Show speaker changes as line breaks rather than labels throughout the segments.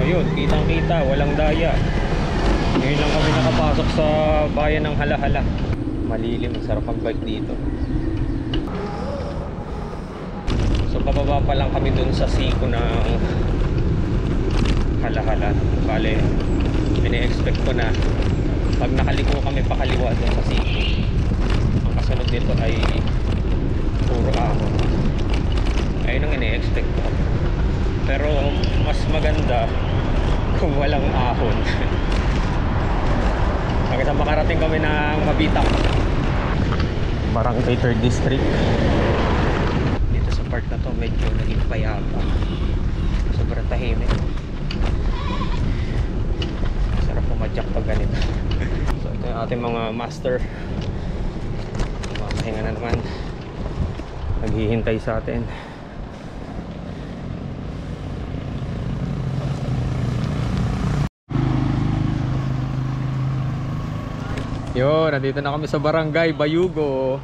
Ayun, kitang kita, walang daya. Ngayon lang kami nakapasok sa bayan ng Halahala. Malilim, sarap ang bike dito. So pababa pa lang kami dun sa siko ng Halahala. Bale, ini-expect ko na pag nakaliko kami pakaliwa dun sa siko, ang kasunod nito ay puro ahon. Ayun ang ini-expect ko. Pero mas maganda kung walang ahon. Hanggang sa makarating kami ng Mabitang, Barangay 3rd District. Dito sa part na to medyo naging payapa, sobrang tahimik. Sarap pumadyak pag ganito. So ito yung ating mga master, mamahinga na naman, naghihintay sa atin. Yo, nandito na kami sa Barangay Bayugo.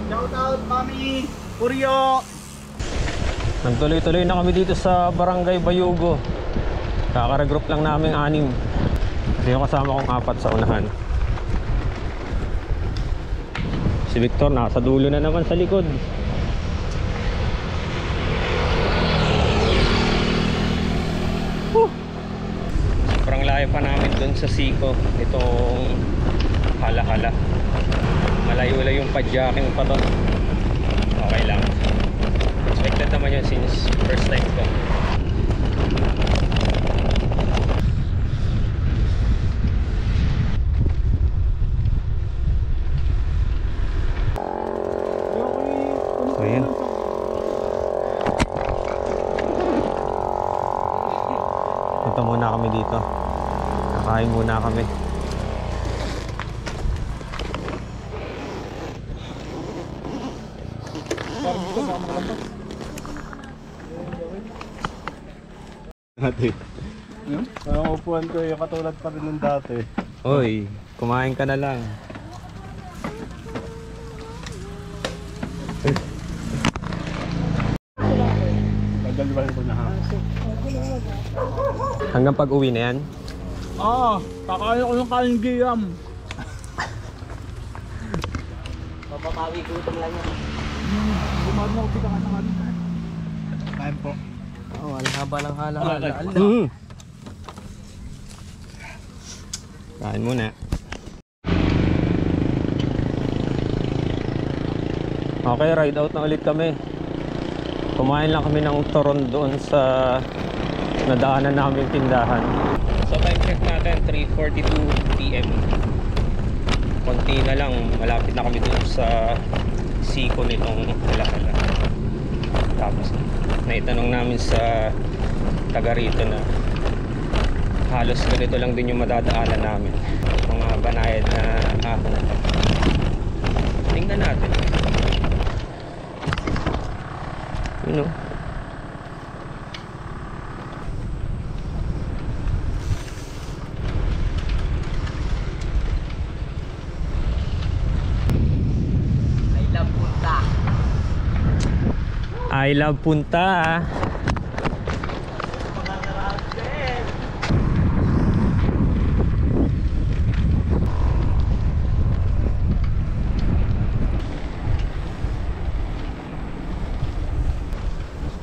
Shout out Mami Puryo.
Nagtuloy-tuloy na kami dito sa Barangay Bayugo. Kaka-regroup lang namin 6. Kasi yung kasama kong 4 sa unahan. Si Victor nasa dulo na naman sa likod. Sobrang layo pa namin dun sa siko itong Halahala. Malayo-layo yung padyaking pa to. Okay lang, expected naman yun since first time ko. So yun, punta muna kami dito, kakain muna kami.
Dati. Ang upuan ko yung katulad pa rin ng dati.
Oy, kumain ka na lang.
Tagal-wal ko na ha.
Hanggang pag-uwi na yan?
Kakain ko yung kain giyam.
Papapawi gutom lang yan.
Bumahan mo ako pika ka sa kanina. Kain po.
Oh, ang haba ng Halahala.
Kain muna. Okay, ride out na ulit kami. Kumain lang kami ng turon doon sa nadaanan namin tindahan. So time check natin 3:42 PM. Konti na lang, malapit na kami doon sa siko nitong Halahala. Tapos naitanong namin sa taga rito na halos ganito lang din yung madadaanan namin, mga banayad na ahon. Tingnan natin, you know. I love punta.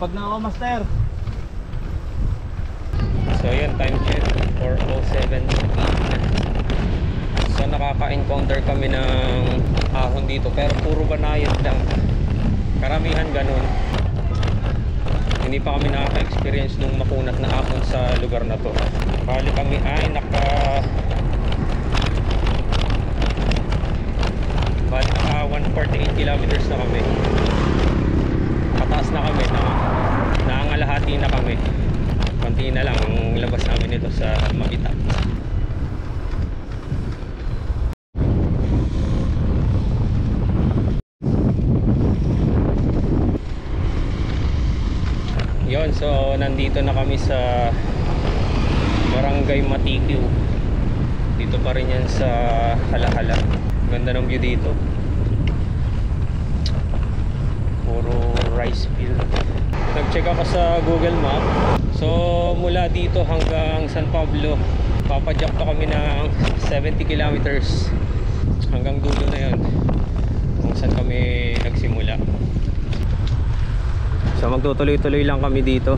Pag na ako, master.
So yun, time check 4:07 PM. So nakaka-encounter kami ng ahon dito, pero puro banayad lang. Karamihan ganun. Hindi pa kami nakaka-experience nung makunat na ahon sa lugar na to. Bali kami ay naka 148 kilometers na kami. Pataas na kami, naangalahati na kami. Konti na lang ang labas namin ito sa Mabitang. Yon, so nandito na kami sa Barangay Matikiw. Dito pa rin yan sa Halahala. Ganda ng view dito. Puro rice rice field. Nag-check ako sa Google Map. So mula dito hanggang San Pablo, papadyak pa kami ng 70 kilometers hanggang dulo na yun kung saan kami nagsimula. So magtutuloy-tuloy lang kami dito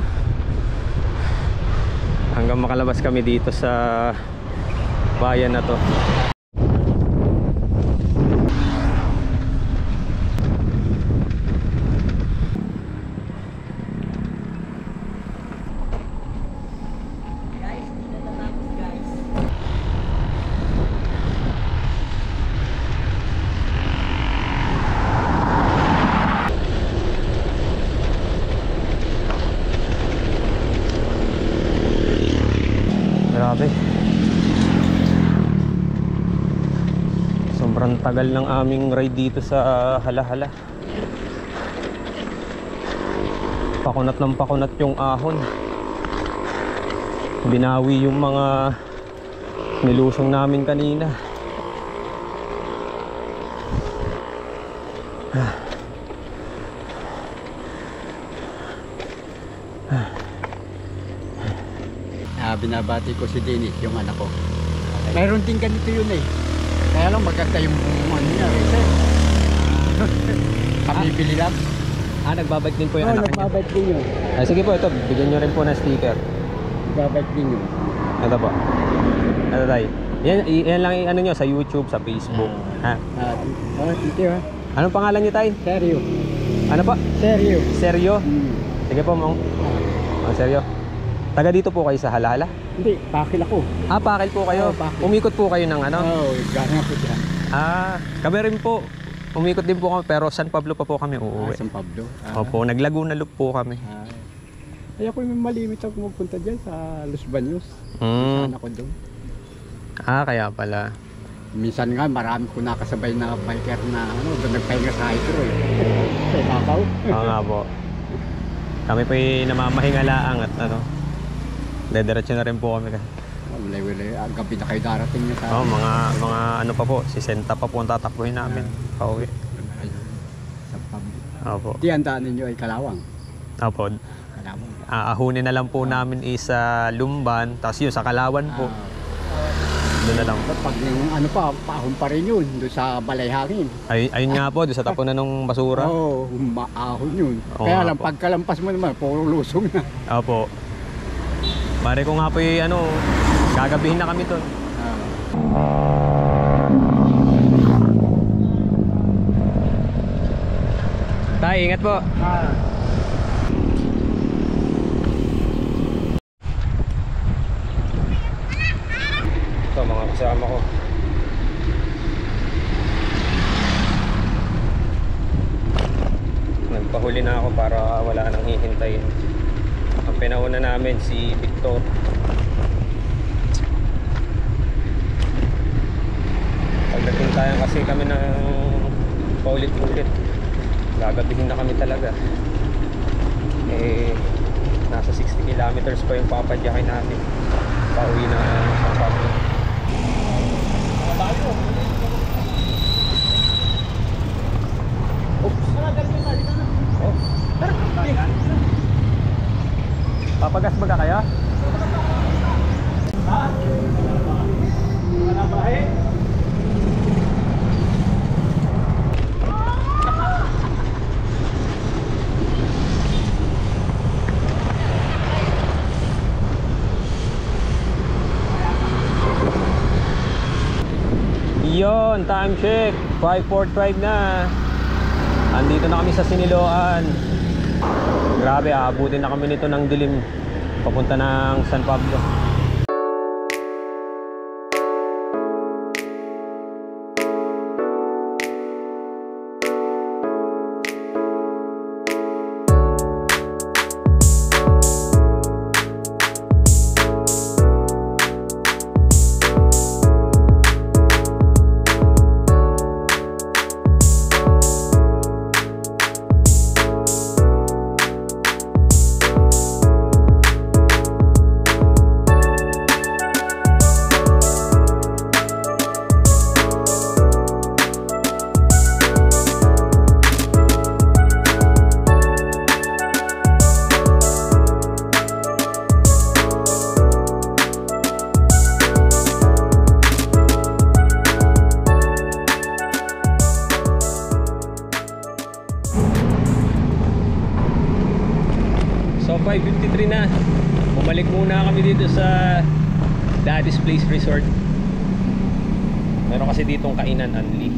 hanggang makalabas kami dito sa bayan na to. Grabe. Sobrang tagal ng aming ride dito sa Hala-Hala. Pakunat ng pakunat yung ahon. Binawi yung mga nilusong namin kanina.
Binabati ko si Dennis, yung anak ko. Mayroon din ganito yun eh. Kaya lang maganda yung ano niya. Kami bili lang.
Nagbabike din po yung anak niya.
Nagbabike din yun.
Sige po, ito. Bigyan nyo rin po ng sticker.
Nagbabike din yun.
Ito po. Ito tayo. Yan lang ano nyo sa YouTube, sa Facebook.
Tito ha.
Anong pangalan nyo tayo?
Seryo.
Ano po?
Seryo.
Seryo? Sige po, Mong. Seryo. Taga dito po kayo sa Hala-Hala?
Hindi, pakil ako.
Pakil po kayo.
Pakil.
Umikot po kayo ng ano?
Gano'n po dyan.
Kami rin po. Umikot din po kami pero San Pablo pa po kami uuwi.
San Pablo.
Opo, nag-Laguna Loop po kami.
Kaya ako yung malimit ako magpunta dyan sa Los Baños. Saan ako doon.
Kaya pala.
Minsan nga marami ko nakasabay na biker na doon nagpahinga sa hydro eh. Sa Ibabaw.
Oo nga po. Kami po yung namamahingalaang at ano. Dediretso na rin po kami.
Ang gabi na kayo darating nyo sa...
mga ano pa po, 60 pa po ang tatakbuhin namin. Pauwi.
Sa Pablo.
Opo.
Di ang daan ninyo ay Kalawang.
Opo.
Kalawang.
Ahunin na lang po namin isa Lumban, tapos yun sa Kalawan po. Doon na lang.
Pag yung ano pa, paahon pa rin yun, doon sa Balayhangin.
Ayun nga po, doon sa tapunan ng basura.
Maahon yun.
nga
Kaya lang,
po.
pagkalampas mo naman, puro lusong na.
Opo. Pare ko nga po yung ano, gagabihin na kami doon. Tay, ingat po. Ito mga kasama ko. Nagpahuli na ako para wala nang hihintayin. Ang pinauna namin si Victor. Pagdating kasi kami ng paulit-ulit, gagabihin na kami talaga. Nasa 60 kilometers pa yung papadyakin namin pauwi na San Pablo. Papagas ba ka kaya? Yon, time check 5:45 na. Andito na kami sa Siniloan. Grabe, aabutin na kami nito ng dilim papunta ng San Pablo. So 5:53 na. Bumalik muna kami dito sa Daddy's Place Resort. Meron kasi ditong kainan only.